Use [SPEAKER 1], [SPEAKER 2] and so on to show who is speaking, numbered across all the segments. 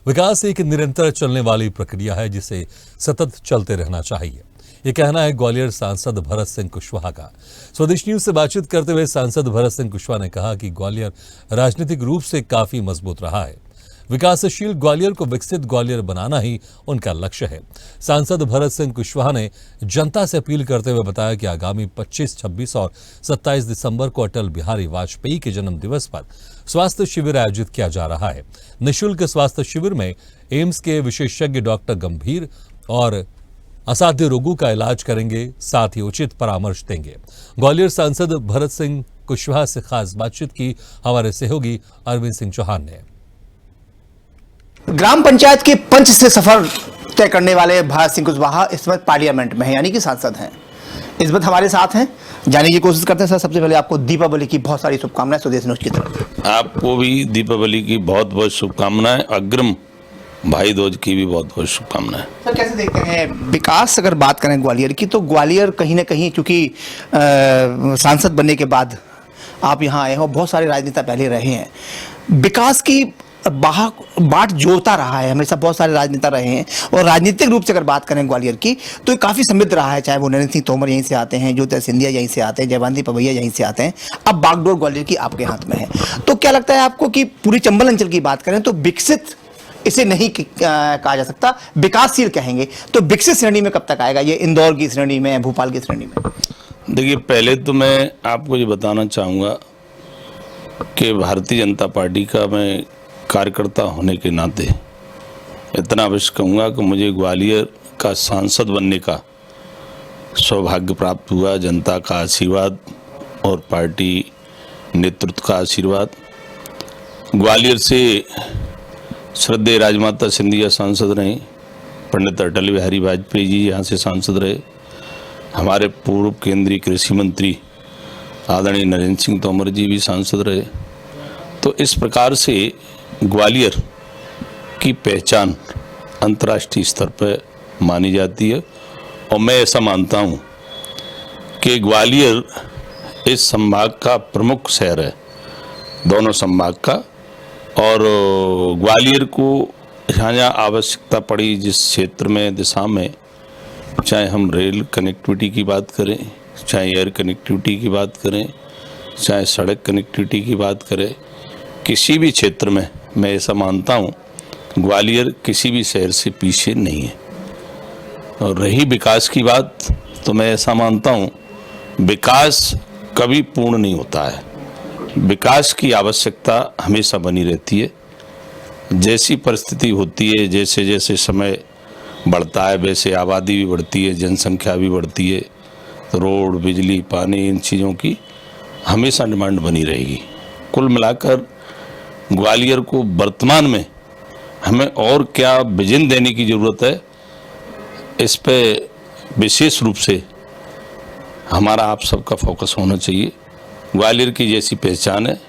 [SPEAKER 1] विकास एक निरंतर चलने वाली प्रक्रिया है जिसे सतत चलते रहना चाहिए। ये कहना है ग्वालियर सांसद भरत सिंह कुशवाहा का। स्वदेश न्यूज से बातचीत करते हुए सांसद भरत सिंह कुशवाहा ने कहा कि ग्वालियर राजनीतिक रूप से काफी मजबूत रहा है। विकासशील ग्वालियर को विकसित ग्वालियर बनाना ही उनका लक्ष्य है। सांसद भरत सिंह कुशवाहा ने जनता से अपील करते हुए बताया कि आगामी 25, 26 और 27 दिसंबर को अटल बिहारी वाजपेयी के जन्म दिवस पर स्वास्थ्य शिविर आयोजित किया जा रहा है। निःशुल्क स्वास्थ्य शिविर में एम्स के विशेषज्ञ डॉक्टर गंभीर और असाध्य रोगों का इलाज करेंगे, साथ ही उचित परामर्श देंगे। ग्वालियर सांसद भरत सिंह कुशवाहा से खास बातचीत की हमारे सहयोगी अरविंद सिंह चौहान ने।
[SPEAKER 2] ग्राम पंचायत के पंच से सफर तय करने वाले भरत सिंह कुशवाहा इस वक्त पार्लियामेंट में हैं, यानी कि सांसद हैं। इस वक्त हमारे साथ हैं, जानने की कोशिश करते हैं। सर, सबसे पहले आपको दीपावली की बहुत सारी शुभकामनाएं स्वदेश न्यूज की तरफ।
[SPEAKER 3] आपको भी दीपावली की बहुत बहुत शुभकामनाएं, अग्रिम भाई दूज की भी बहुत बहुत शुभकामनाएं।
[SPEAKER 2] सर, कैसे देखते हैं विकास? अगर बात करें ग्वालियर की, तो ग्वालियर कहीं ना कहीं, क्योंकि सांसद बनने के बाद आप यहाँ आए हो, बहुत सारे राजनेता पहले रहे हैं, विकास की बाट जोड़ता रहा है हमेशा, बहुत सारे राजनेता रहे हैं। और राजनीतिक रूप से अगर बात करें ग्वालियर की, तो ये काफ़ी समृद्ध रहा है। चाहे वो नरेंद्र सिंह तोमर यहीं से आते हैं, ज्योतिरादित्य सिंधिया यहीं से आते हैं, जयवंती पवैया यहीं से आते हैं। अब बागडोर ग्वालियर की आपके हाथ में है। तो क्या लगता है आपको कि पूरी चंबल अंचल की बात करें तो विकसित इसे नहीं कहा जा सकता, विकासशील कहेंगे, तो विकसित श्रेणी में कब तक आएगा? ये इंदौर की श्रेणी में, भोपाल की श्रेणी में?
[SPEAKER 3] देखिए, पहले तो मैं आपको ये बताना चाहूँगा कि भारतीय जनता पार्टी का मैं कार्यकर्ता होने के नाते इतना अवश्य कहूँगा कि मुझे ग्वालियर का सांसद बनने का सौभाग्य प्राप्त हुआ। जनता का आशीर्वाद और पार्टी नेतृत्व का आशीर्वाद। ग्वालियर से श्रद्धेय राजमाता सिंधिया सांसद रहे, पंडित अटल बिहारी वाजपेयी जी यहाँ से सांसद रहे, हमारे पूर्व केंद्रीय कृषि मंत्री आदरणीय नरेंद्र सिंह तोमर जी भी सांसद रहे। तो इस प्रकार से ग्वालियर की पहचान अंतर्राष्ट्रीय स्तर पर मानी जाती है। और मैं ऐसा मानता हूँ कि ग्वालियर इस संभाग का प्रमुख शहर है, दोनों संभाग का। और ग्वालियर को जहाँ आवश्यकता पड़ी, जिस क्षेत्र में, दिशा में, चाहे हम रेल कनेक्टिविटी की बात करें, चाहे एयर कनेक्टिविटी की बात करें, चाहे सड़क कनेक्टिविटी की बात करें, किसी भी क्षेत्र में मैं ऐसा मानता हूँ ग्वालियर किसी भी शहर से पीछे नहीं है। और रही विकास की बात, तो मैं ऐसा मानता हूँ विकास कभी पूर्ण नहीं होता है। विकास की आवश्यकता हमेशा बनी रहती है। जैसी परिस्थिति होती है, जैसे जैसे समय बढ़ता है, वैसे आबादी भी बढ़ती है, जनसंख्या भी बढ़ती है, तो रोड, बिजली, पानी, इन चीज़ों की हमेशा डिमांड बनी रहेगी। कुल मिलाकर ग्वालियर को वर्तमान में हमें और क्या विजन देने की ज़रूरत है, इस पे विशेष रूप से हमारा आप सबका फोकस होना चाहिए। ग्वालियर की जैसी पहचान है,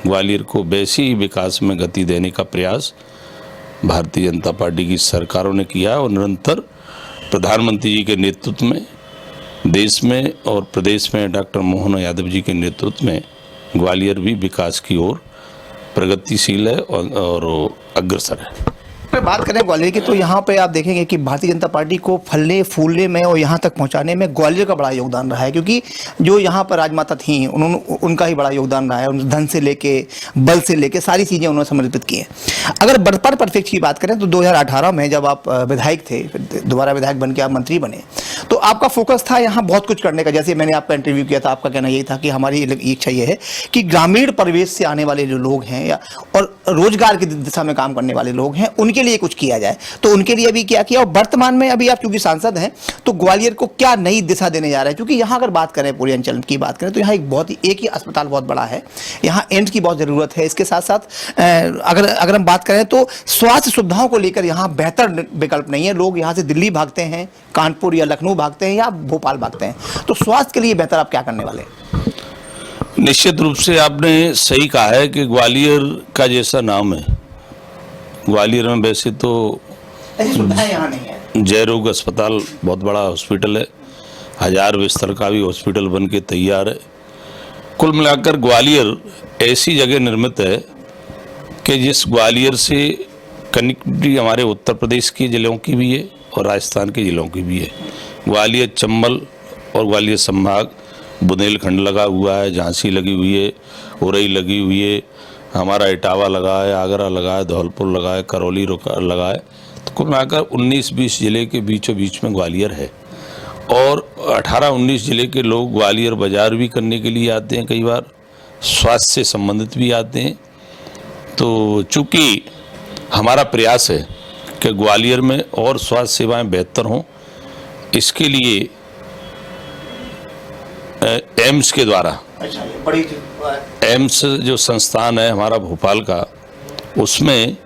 [SPEAKER 3] ग्वालियर को वैसी ही विकास में गति देने का प्रयास भारतीय जनता पार्टी की सरकारों ने किया है। और निरंतर प्रधानमंत्री जी के नेतृत्व में देश में और प्रदेश में डॉक्टर मोहन यादव जी के नेतृत्व में ग्वालियर भी विकास की ओर प्रगतिशील है और अग्रसर है।
[SPEAKER 2] बात करें ग्वालियर की, तो यहाँ पे आप देखेंगे कि भारतीय जनता पार्टी को फलने फूलने में और यहाँ तक पहुँचाने में ग्वालियर का बड़ा योगदान रहा है, क्योंकि जो यहाँ पर राजमाता थी उनका ही बड़ा योगदान रहा है। धन से लेके, बल से लेके, सारी चीज़ें उन्होंने समर्पित की हैं। अगर बर्पर परफेक्ट की बात करें तो 2018 में जब आप विधायक थे, दोबारा विधायक बन के आप मंत्री बने, तो आपका फोकस था यहाँ बहुत कुछ करने का। जैसे मैंने आपका इंटरव्यू किया था, आपका कहना यही था कि हमारी इच्छा ये है कि ग्रामीण परिवेश से आने वाले जो लोग हैं और रोजगार की दिशा में काम करने वाले लोग हैं, उनके लिए कुछ किया जाए। तो उनके लिए भी क्या किया, और वर्तमान में अभी आप चूंकि सांसद हैं, तो ग्वालियर को क्या नई दिशा देने जा रहे हैं? क्योंकि यहाँ अगर बात करें, पूरे अंचल की बात करें, तो यहाँ एक ही अस्पताल बहुत बड़ा है, यहाँ एम्स की बहुत ज़रूरत है। इसके साथ साथ अगर हम बात करें तो स्वास्थ्य सुविधाओं को लेकर यहाँ बेहतर विकल्प नहीं है। लोग यहाँ से दिल्ली भागते हैं, कानपुर या लखनऊ भागते हैं, या भोपाल भागते हैं। तो स्वास्थ्य के लिए बेहतर आप क्या करने वाले हैं?
[SPEAKER 3] निश्चित रूप से आपने सही कहा है कि ग्वालियर का जैसा नाम है, ग्वालियर में वैसे तो
[SPEAKER 2] यहाँ नहीं है।
[SPEAKER 3] जय रोग अस्पताल बहुत बड़ा हॉस्पिटल है, 1000 बिस्तर का भी हॉस्पिटल बन के तैयार है। कुल मिलाकर ग्वालियर ऐसी जगह निर्मित है कि जिस ग्वालियर से कनेक्टिविटी हमारे उत्तर प्रदेश के ज़िलों की भी है और राजस्थान के ज़िलों की भी है। ग्वालियर, चंबल और ग्वालियर संभाग, बुंदेलखंड लगा हुआ है, झांसी लगी हुई है, उरई लगी हुई है, हमारा इटावा लगा है, आगरा लगा है, धौलपुर लगा है, करौली लगा है। तो कुल मिलाकर 19-20 ज़िले के बीचों बीच में ग्वालियर है और 18-19 ज़िले के लोग ग्वालियर बाज़ार भी करने के लिए आते हैं, कई बार स्वास्थ्य से संबंधित भी आते हैं। तो चूँकि हमारा प्रयास है कि ग्वालियर में और स्वास्थ्य सेवाएं बेहतर हों, इसके लिए एम्स के द्वारा, एम्स जो संस्थान है हमारा भोपाल का, उसमें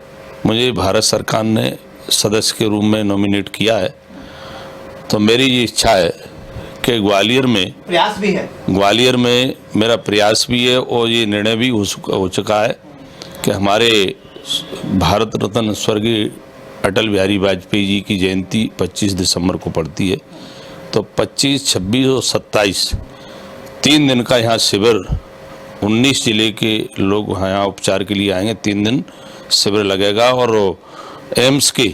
[SPEAKER 3] मुझे भारत सरकार ने सदस्य के रूप में नॉमिनेट किया है। तो मेरी ये इच्छा है कि ग्वालियर में
[SPEAKER 2] प्रयास भी है,
[SPEAKER 3] ग्वालियर में मेरा प्रयास भी है और ये निर्णय भी हो चुका है कि हमारे भारत रत्न स्वर्गीय अटल बिहारी वाजपेयी जी की जयंती 25 दिसंबर को पड़ती है। तो 25, 26 और 27 3 दिन का यहाँ शिविर, 19 ज़िले के लोग यहाँ उपचार के लिए आएंगे। 3 दिन शिविर लगेगा और एम्स के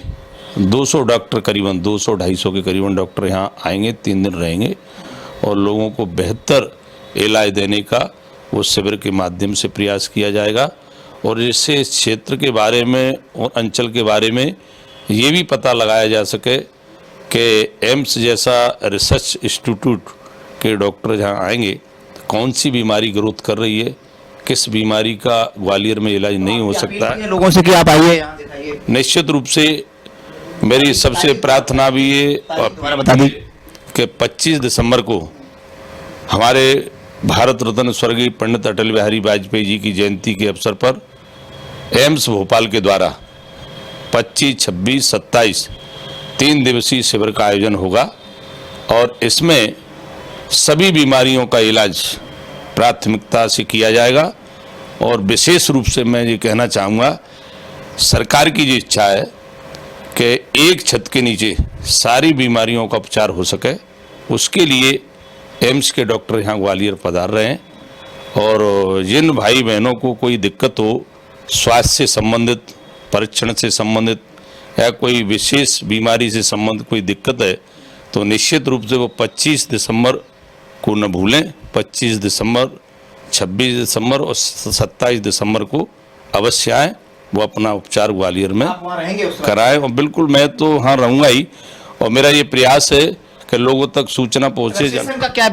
[SPEAKER 3] 200 डॉक्टर, करीबन 200-250 के करीबन डॉक्टर यहाँ आएंगे, 3 दिन रहेंगे और लोगों को बेहतर इलाज देने का वो शिविर के माध्यम से प्रयास किया जाएगा। और इससे इस क्षेत्र के बारे में और अंचल के बारे में ये भी पता लगाया जा सके कि एम्स जैसा रिसर्च इंस्टीट्यूट के डॉक्टर जहाँ आएंगे तो कौन सी बीमारी ग्रोथ कर रही है, किस बीमारी का ग्वालियर में इलाज नहीं हो सकता है।
[SPEAKER 2] लोगों से कि आप आइए यहाँ दिखाइए।
[SPEAKER 3] निश्चित रूप से मेरी सबसे प्रार्थना भी ये
[SPEAKER 2] बता दी
[SPEAKER 3] कि 25 दिसंबर को हमारे भारत रत्न स्वर्गीय पंडित अटल बिहारी वाजपेयी जी की जयंती के अवसर पर एम्स भोपाल के द्वारा 25, 26, 27 3 दिवसीय शिविर का आयोजन होगा और इसमें सभी बीमारियों का इलाज प्राथमिकता से किया जाएगा। और विशेष रूप से मैं ये कहना चाहूँगा, सरकार की जो इच्छा है कि एक छत के नीचे सारी बीमारियों का उपचार हो सके, उसके लिए एम्स के डॉक्टर यहाँ ग्वालियर पधार रहे हैं। और जिन भाई बहनों को कोई दिक्कत हो, स्वास्थ्य से संबंधित, परीक्षण से संबंधित या कोई विशेष बीमारी से संबंधित कोई दिक्कत है, तो निश्चित रूप से वो 25 दिसंबर को न भूलें। 25 दिसंबर, 26 दिसंबर और 27 दिसंबर को अवश्य आएँ, वो अपना उपचार ग्वालियर में कराएं। और बिल्कुल मैं तो हाँ रहूँगा ही और मेरा ये प्रयास है कि लोगों तक सूचना पहुँचे।
[SPEAKER 2] रजिस्ट्रेशन का क्या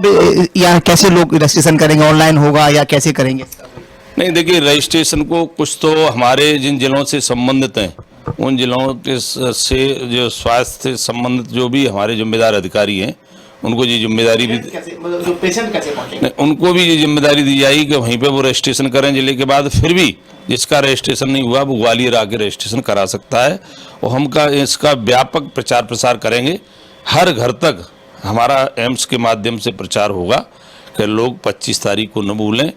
[SPEAKER 2] या कैसे लोग रजिस्ट्रेशन करेंगे, ऑनलाइन होगा या कैसे करेंगे?
[SPEAKER 3] नहीं, देखिए रजिस्ट्रेशन को कुछ तो हमारे जिन जिलों से संबंधित हैं उन जिलों के से जो स्वास्थ्य से संबंधित जो भी हमारे जिम्मेदार अधिकारी हैं उनको ये जिम्मेदारी भी
[SPEAKER 2] जो पेशेंट कैसे पहुंचेंगे,
[SPEAKER 3] उनको भी ये जिम्मेदारी दी जाएगी कि वहीं पे वो रजिस्ट्रेशन करें जिले के बाद। फिर भी जिसका रजिस्ट्रेशन नहीं हुआ वो ग्वालियर आके रजिस्ट्रेशन करा सकता है और हम इसका व्यापक प्रचार प्रसार करेंगे। हर घर तक हमारा एम्स के माध्यम से प्रचार होगा कि लोग 25 तारीख को न भूलें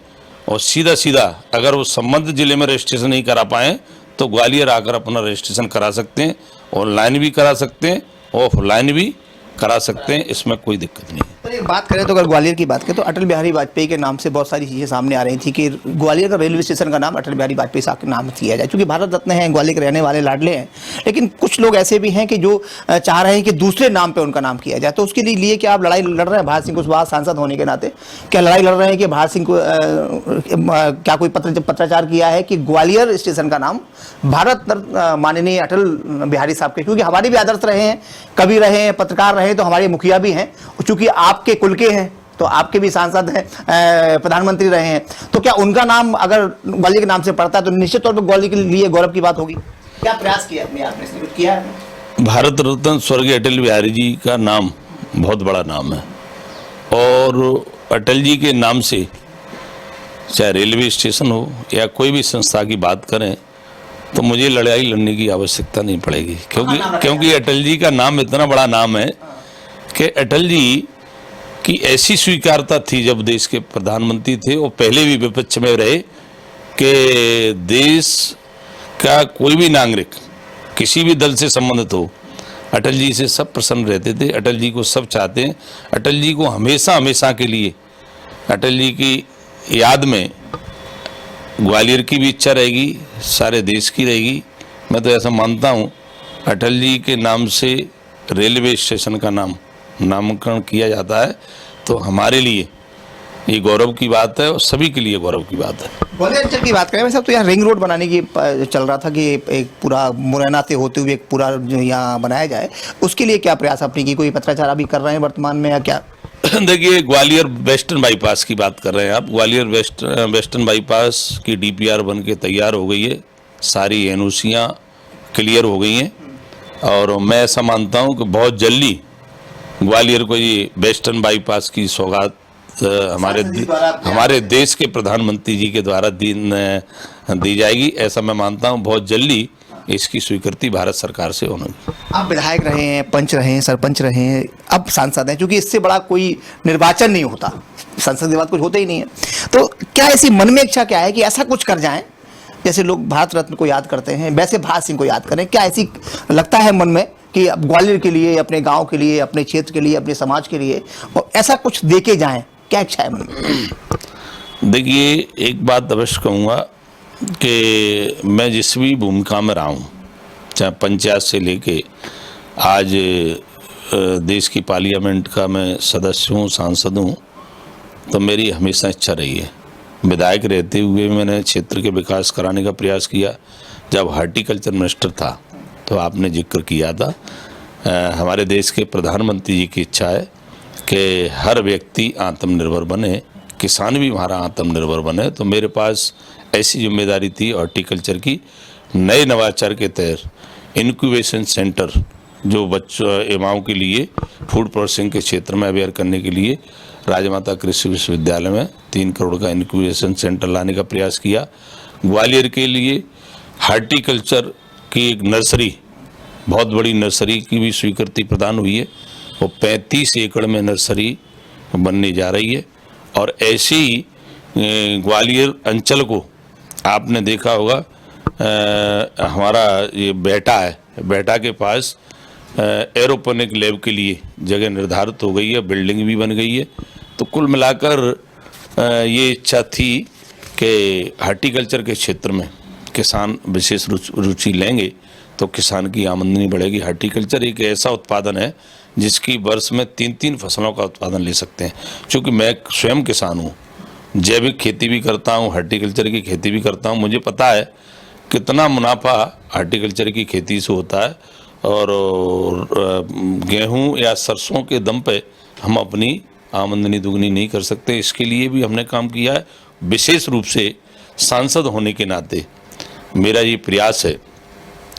[SPEAKER 3] और सीधा सीधा अगर वो संबंधित जिले में रजिस्ट्रेशन नहीं करा पाएँ तो ग्वालियर आकर अपना रजिस्ट्रेशन करा सकते हैं। ऑनलाइन भी करा सकते हैं, ऑफलाइन भी करा सकते हैं, इसमें कोई दिक्कत नहीं है।
[SPEAKER 2] एक बात करें तो अगर ग्वालियर की बात करें तो अटल बिहारी वाजपेयी के नाम से बहुत सारी चीज़ें सामने आ रही थी कि ग्वालियर का रेलवे स्टेशन का नाम अटल बिहारी वाजपेयी साहब के नाम किया जाए, क्योंकि भारत रत्न हैं, ग्वालियर के रहने वाले लाडले हैं। लेकिन कुछ लोग ऐसे भी हैं कि जो चाह रहे हैं कि दूसरे नाम पर उनका नाम किया जाए। तो उसके लिए क्या आप लड़ाई लड़ रहे हैं भारत सिंह कुशवाहा सांसद होने के नाते? क्या लड़ाई लड़ रहे हैं कि भारत सिंह को क्या कोई पत्राचार किया है कि ग्वालियर स्टेशन का नाम भारत माननीय अटल बिहारी साहब के, क्योंकि हमारे भी आदर्श रहे हैं, कवि रहे हैं, पत्रकार रहे हैं, तो हमारे मुखिया भी हैं, चूंकि आपके कुल के हैं तो आपके भी सांसद हैं, प्रधानमंत्री रहे हैं, तो क्या उनका नाम अगर ग्वालियर के नाम से पड़ता है तो निश्चित तौर पर ग्वालियर के लिए गौरव की बात होगी। क्या प्रयास किया आपने किया है?
[SPEAKER 3] भारत रत्न स्वर्गीय अटल बिहारी जी का नाम बहुत बड़ा नाम है और अटल जी के नाम से चाहे रेलवे स्टेशन हो या कोई भी संस्था की बात करें तो मुझे लड़ाई लड़ने की आवश्यकता नहीं पड़ेगी, क्योंकि अटल जी का नाम इतना बड़ा नाम है कि अटल जी की ऐसी स्वीकारता थी जब देश के प्रधानमंत्री थे और पहले भी विपक्ष में रहे कि देश का कोई भी नागरिक किसी भी दल से संबंधित हो, अटल जी से सब प्रसन्न रहते थे, अटल जी को सब चाहते हैं। अटल जी को हमेशा हमेशा के लिए अटल जी की याद में ग्वालियर की भी इच्छा रहेगी, सारे देश की रहेगी। मैं तो ऐसा मानता हूँ अटल जी के नाम से रेलवे स्टेशन का नामकरण किया जाता है, तो हमारे लिए ये गौरव की बात है और सभी के लिए गौरव की बात है।
[SPEAKER 2] ग्वालियर अंचल की बात करें वैसे तो यहाँ रिंग रोड बनाने की चल रहा था कि एक पूरा मुरैना से होते हुए एक पूरा जो यहाँ बनाया जाए, उसके लिए क्या प्रयास अपनी की, कोई पत्राचार अभी कर रहे हैं वर्तमान में या क्या?
[SPEAKER 3] देखिए, ग्वालियर वेस्टर्न बाईपास की बात कर रहे हैं आप। ग्वालियर वेस्टर्न बाईपास की DPR बन के तैयार हो गई है, सारी एनओसियाँ क्लियर हो गई हैं और मैं ऐसा मानता हूँ कि बहुत जल्दी ग्वालियर को ये वेस्टर्न बाईपास की सौगात हमारे देश के प्रधानमंत्री जी के द्वारा दी जाएगी। ऐसा मैं मानता हूँ बहुत जल्दी इसकी स्वीकृति भारत सरकार से होगी।
[SPEAKER 2] आप विधायक रहे हैं, पंच रहे हैं, सरपंच रहे हैं, अब सांसद हैं, क्योंकि इससे बड़ा कोई निर्वाचन नहीं होता, संसद के बाद कुछ होता ही नहीं है, तो क्या ऐसी मन में इच्छा क्या है कि ऐसा कुछ कर जाएं जैसे लोग भारत रत्न को याद करते हैं वैसे भारत सिंह को याद करें? क्या ऐसी लगता है मन में कि अब ग्वालियर के लिए, अपने गांव के लिए, अपने क्षेत्र के लिए, अपने समाज के लिए और ऐसा कुछ दे के जाएं? क्या इच्छा है मन में?
[SPEAKER 3] देखिए, एक बात अवश्य कहूँगा कि मैं जिस भी भूमिका में रहा हूँ, चाहे पंचायत से लेके आज देश की पार्लियामेंट का मैं सदस्य हूँ, सांसद हूँ, तो मेरी हमेशा इच्छा रही है। विधायक रहते हुए मैंने क्षेत्र के विकास कराने का प्रयास किया। जब हॉर्टिकल्चर मिनिस्टर था तो आपने जिक्र किया था, हमारे देश के प्रधानमंत्री जी की इच्छा है कि हर व्यक्ति आत्मनिर्भर बने, किसान भी हमारा आत्मनिर्भर बने। तो मेरे पास ऐसी जिम्मेदारी थी हॉर्टिकल्चर की, नए नवाचार के तहत इनक्यूबेशन सेंटर जो बच्चों युवाओं के लिए फूड प्रोसेसिंग के क्षेत्र में अवेयर करने के लिए राजमाता कृषि विश्वविद्यालय में 3 करोड़ का इनक्यूबेशन सेंटर लाने का प्रयास किया। ग्वालियर के लिए हॉर्टिकल्चर की एक नर्सरी, बहुत बड़ी नर्सरी की भी स्वीकृति प्रदान हुई है। वो 35 एकड़ में नर्सरी बनने जा रही है। और ऐसे ही ग्वालियर अंचल को आपने देखा होगा, हमारा ये बेटा है, बेटा के पास एरोपोनिक लैब के लिए जगह निर्धारित हो गई है, बिल्डिंग भी बन गई है। तो कुल मिलाकर ये इच्छा थी कि हॉर्टिकल्चर के क्षेत्र में किसान विशेष रुचि लेंगे तो किसान की आमदनी बढ़ेगी। हॉर्टिकल्चर एक ऐसा उत्पादन है जिसकी वर्ष में 3-3 फसलों का उत्पादन ले सकते हैं। क्योंकि मैं स्वयं किसान हूँ, जैविक खेती भी करता हूँ, हॉर्टिकल्चर की खेती भी करता हूँ, मुझे पता है कितना मुनाफा हॉर्टिकल्चर की खेती से होता है। और गेहूं या सरसों के दम पे हम अपनी आमदनी दुगनी नहीं कर सकते। इसके लिए भी हमने काम किया है। विशेष रूप से सांसद होने के नाते मेरा ये प्रयास है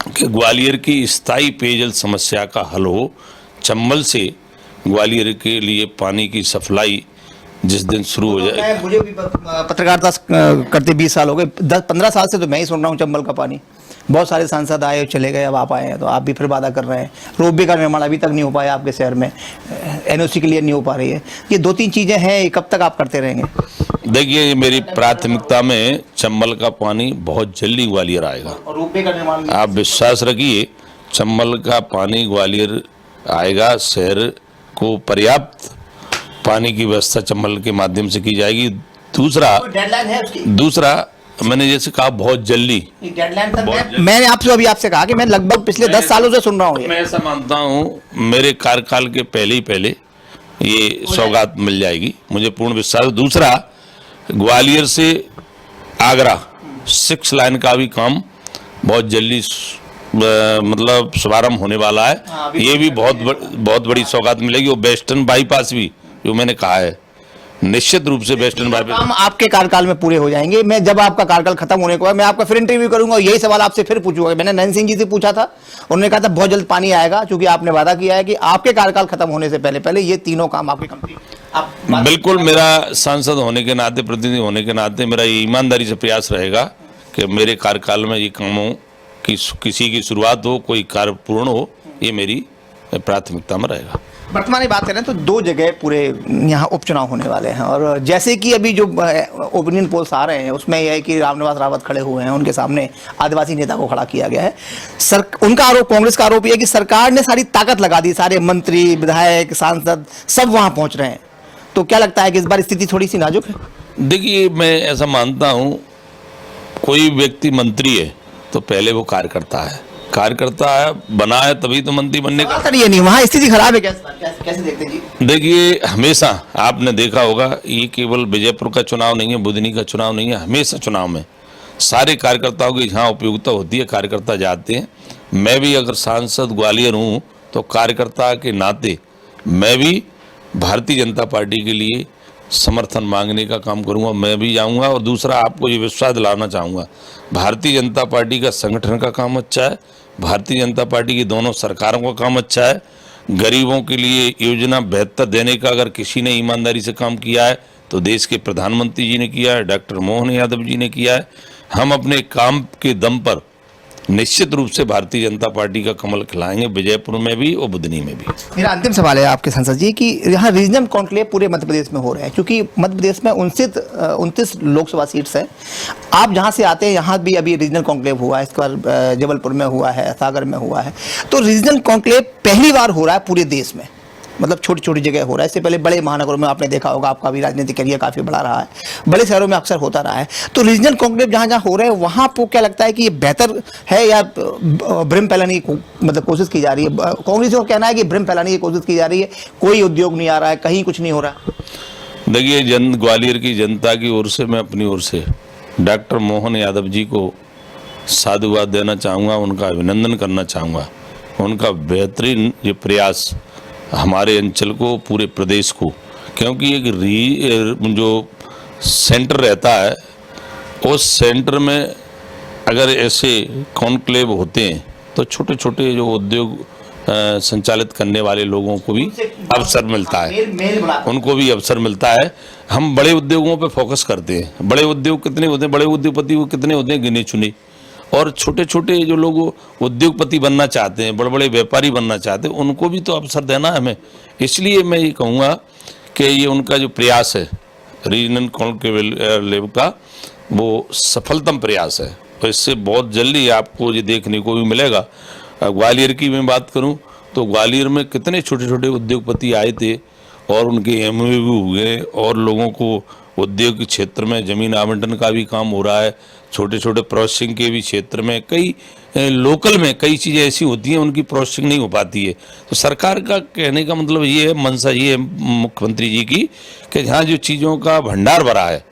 [SPEAKER 3] कि ग्वालियर की स्थायी पेयजल समस्या का हल हो। चंबल से ग्वालियर के लिए पानी की सप्लाई जिस दिन शुरू हो जाए,
[SPEAKER 2] मुझे भी पत्रकारिता करते 20 साल हो गए, 10-15 साल से तो मैं ही सुन रहा हूँ चंबल का पानी। बहुत सारे सांसद आए चले गए, अब आप आए हैं तो आप भी फिर वादा कर रहे हैं। रोपवे का निर्माण अभी तक नहीं हो पाया आपके शहर में, एनओसी के लिए नहीं हो पा रही है। ये 2-3 चीज़ें हैं, कब तक आप करते रहेंगे?
[SPEAKER 3] देखिए, मेरी प्राथमिकता में चंबल का पानी बहुत जल्दी ग्वालियर आएगा।
[SPEAKER 2] और रोपवे का निर्माण,
[SPEAKER 3] आप विश्वास रखिए, चंबल का पानी ग्वालियर आएगा। शहर को पर्याप्त पानी की व्यवस्था चंबल के माध्यम से की जाएगी।
[SPEAKER 2] डेडलाइन है उसकी?
[SPEAKER 3] दूसरा, मैंने जैसे कहा बहुत जल्दी
[SPEAKER 2] डेडलाइन, मैंने आपसे कहा कि मैं लगभग पिछले 10 सालों से सुन रहा हूँ।
[SPEAKER 3] मैं ऐसा मानता हूँ मेरे कार्यकाल के पहले ही पहले ये सौगात मिल जाएगी, मुझे पूर्ण विश्वास। दूसरा, ग्वालियर से आगरा 6 लाइन का भी काम बहुत जल्दी मतलब शुभारंभ होने वाला है। ये भी बहुत बड़ी सौगात मिलेगी। और वेस्टर्न बाईपास भी जो मैंने कहा है, निश्चित रूप से वेस्टर्न बाईपास
[SPEAKER 2] काम आपके कार्यकाल में पूरे हो जाएंगे। मैं जब आपका कार्यकाल खत्म होने के बाद मैं आपका फिर इंटरव्यू करूंगा और यही सवाल आपसे फिर पूछूंगा। मैंने नयन सिंह जी से पूछा था, उन्होंने कहा था बहुत जल्द पानी आएगा, क्योंकि आपने वादा किया है कि आपके कार्यकाल खत्म होने से पहले पहले ये तीनों काम आपकी कंपनी।
[SPEAKER 3] बिल्कुल, मेरा सांसद होने के नाते, प्रतिनिधि होने के नाते मेरा ये ईमानदारी से प्रयास रहेगा कि मेरे कार्यकाल में ये कामों की किसी की शुरुआत हो, कोई कार्य पूर्ण हो, ये मेरी प्राथमिकता में रहेगा।
[SPEAKER 2] वर्तमान की बात करें तो 2 जगह पूरे यहाँ उपचुनाव होने वाले हैं, और जैसे कि अभी जो ओपिनियन पोल्स आ रहे हैं उसमें यह है कि रामनिवास रावत खड़े हुए हैं, उनके सामने आदिवासी नेता को खड़ा किया गया है। उनका आरोप, कांग्रेस का आरोप यह है कि सरकार ने सारी ताकत लगा दी, सारे मंत्री, विधायक, सांसद सब वहाँ पहुँच रहे हैं। तो क्या लगता है कि इस बार स्थिति थोड़ी सी नाजुक है?
[SPEAKER 3] देखिए, मैं ऐसा मानता हूँ कोई व्यक्ति मंत्री है तो पहले वो कार्यकर्ता है, कार्यकर्ता है, बना है तभी तो मंत्री बनने का।
[SPEAKER 2] सर ये नहीं, वहाँ स्थिति खराब है, कैसे देखते हैं जी?
[SPEAKER 3] देखिए, हमेशा आपने देखा होगा, ये केवल विजयपुर का चुनाव नहीं है, बुधनी का चुनाव नहीं है, हमेशा चुनाव में सारे कार्यकर्ताओं की जहाँ उपयोगिता होती है कार्यकर्ता जाते हैं। मैं भी अगर सांसद ग्वालियर हूँ तो कार्यकर्ता के नाते मैं भी भारतीय जनता पार्टी के लिए समर्थन मांगने का काम करूंगा, मैं भी जाऊंगा। और दूसरा, आपको ये विश्वास दिलाना चाहूँगा, भारतीय जनता पार्टी का संगठन का काम अच्छा है, भारतीय जनता पार्टी की दोनों सरकारों का काम अच्छा है। गरीबों के लिए योजना बेहतर देने का अगर किसी ने ईमानदारी से काम किया है तो देश के प्रधानमंत्री जी ने किया है, डॉक्टर मोहन यादव जी ने किया है। हम अपने काम के दम पर निश्चित रूप से भारतीय जनता पार्टी का कमल खिलाएंगे, विजयपुर में भी और बुधनी में भी।
[SPEAKER 2] मेरा अंतिम सवाल है आपके सांसद जी कि यहाँ रीजनल कॉन्क्लेव पूरे मध्य प्रदेश में हो रहे हैं, क्योंकि मध्य प्रदेश में 29 लोकसभा सीट्स हैं। आप जहाँ से आते हैं यहाँ भी अभी रीजनल कॉन्क्लेव हुआ है, इसके बाद जबलपुर में हुआ है, सागर में हुआ है। तो रीजनल कॉन्क्लेव पहली बार हो रहा है पूरे देश में, मतलब छोटी छोटी जगह हो रहा है। इससे पहले बड़े महानगरों में आपने देखा होगा, आपका भी राजनीतिक करियर काफ़ी बड़ा रहा है, बड़े शहरों में अक्सर होता रहा है। तो रीजनल कॉन्क्लेव जहाँ जहाँ हो रहे हैं वहाँ आपको क्या लगता है कि ये बेहतर है या भ्रम फैलाने की मतलब कोशिश की जा रही है? कांग्रेस का कहना है कि भ्रम फैलाने की कोशिश की जा रही है, कोई उद्योग नहीं आ रहा है, कहीं कुछ नहीं हो रहा।
[SPEAKER 3] देखिए, ग्वालियर की जनता की ओर से मैं अपनी ओर से डॉक्टर मोहन यादव जी को साधुवाद देना चाहूँगा, उनका अभिनंदन करना चाहूँगा। उनका बेहतरीन ये प्रयास हमारे अंचल को, पूरे प्रदेश को, क्योंकि एक जो सेंटर रहता है उस सेंटर में अगर ऐसे कॉन्क्लेव होते हैं तो छोटे छोटे जो उद्योग संचालित करने वाले लोगों को भी अवसर मिलता है, उनको भी अवसर मिलता है। हम बड़े उद्योगों पे फोकस करते हैं। बड़े उद्योग कितने होते हैं, बड़े उद्योगपति वो कितने होते हैं, गिने चुने। और छोटे छोटे जो लोग उद्योगपति बनना चाहते हैं, बड़े बड़े व्यापारी बनना चाहते हैं, उनको भी तो अवसर देना है हमें। इसलिए मैं ये कहूँगा कि ये उनका जो प्रयास है रीजनल कॉन्क्लेव का, वो सफलतम प्रयास है। तो इससे बहुत जल्दी आपको ये देखने को भी मिलेगा। ग्वालियर की मैं बात करूं तो ग्वालियर में कितने छोटे छोटे उद्योगपति आए थे और उनके एमओयू हुए और लोगों को उद्योग के क्षेत्र में जमीन आवंटन का भी काम हो रहा है। छोटे छोटे प्रोसेसिंग के भी क्षेत्र में कई लोकल में कई चीज़ें ऐसी होती हैं उनकी प्रोसेसिंग नहीं हो पाती है। तो सरकार का कहने का मतलब ये है, मंशा ये है मुख्यमंत्री जी की कि जहाँ जो चीज़ों का भंडार भरा है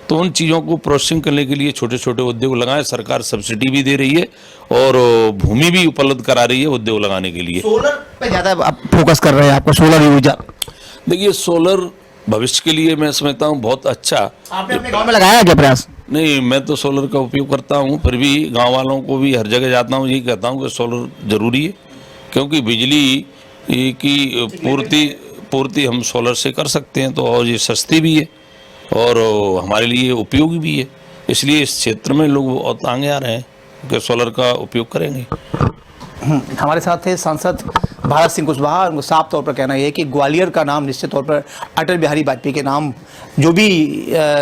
[SPEAKER 3] तो उन चीज़ों को प्रोसेसिंग करने के लिए छोटे छोटे उद्योग लगाएं। सरकार सब्सिडी भी दे रही है और भूमि भी उपलब्ध करा रही है उद्योग लगाने के लिए।
[SPEAKER 2] सोलर पे ज़्यादा आप फोकस कर रहे हैं, आपको सोलर ऊर्जा।
[SPEAKER 3] देखिए, सोलर भविष्य के लिए मैं समझता हूँ बहुत अच्छा।
[SPEAKER 2] आपने अपने गाँव में लगाया क्या प्रयास?
[SPEAKER 3] नहीं, मैं तो सोलर का उपयोग करता हूँ, फिर भी गांव वालों को भी हर जगह जाता हूँ यही कहता हूँ कि सोलर ज़रूरी है, क्योंकि बिजली की पूर्ति हम सोलर से कर सकते हैं। तो और ये सस्ती भी है और हमारे लिए उपयोगी भी है। इसलिए इस क्षेत्र में लोग बहुत आगे आ रहे हैं कि सोलर का उपयोग करेंगे।
[SPEAKER 2] हमारे साथ थे सांसद भारत सिंह कुशवाहा। उनको साफ तौर पर कहना यह है कि ग्वालियर का नाम निश्चित तौर पर अटल बिहारी वाजपेयी के नाम, जो भी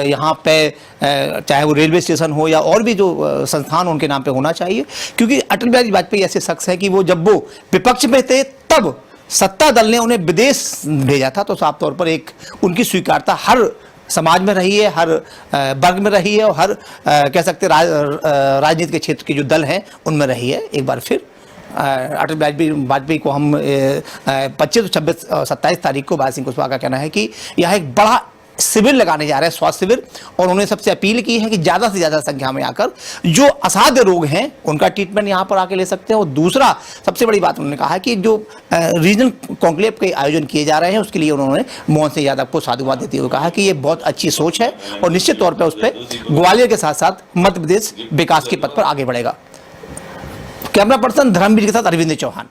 [SPEAKER 2] यहाँ पे चाहे वो रेलवे स्टेशन हो या और भी जो संस्थान उनके नाम पे होना चाहिए, क्योंकि अटल बिहारी वाजपेयी ऐसे शख्स हैं कि वो जब वो विपक्ष में थे तब सत्ता दल ने उन्हें विदेश भेजा था। तो साफ तौर पर एक उनकी स्वीकारता हर समाज में रही है, हर वर्ग में रही है और हर कह सकते राजनीति के क्षेत्र के जो दल हैं उनमें रही है। एक बार फिर अटल बिहारी वाजपेयी को हम 25, 26, 27 तारीख को भारत सिंह कुशवाहा का कहना है कि यह एक बड़ा शिविर लगाने जा रहे हैं, स्वास्थ्य शिविर, और उन्होंने सबसे अपील की है कि ज़्यादा से ज़्यादा संख्या में आकर जो असाध्य रोग हैं उनका ट्रीटमेंट यहाँ पर आके ले सकते हैं। और दूसरा सबसे बड़ी बात उन्होंने कहा कि जो रीजनल कॉन्क्लेव के आयोजन किए जा रहे हैं उसके लिए उन्होंने मोहन सिंह यादव को साधुवाद देते हुए कहा कि ये बहुत अच्छी सोच है और निश्चित तौर पर उस पर ग्वालियर के साथ साथ मध्य प्रदेश विकास के पथ पर आगे बढ़ेगा। कैमरा पर्सन धर्मवीर के साथ अरविंद चौहान।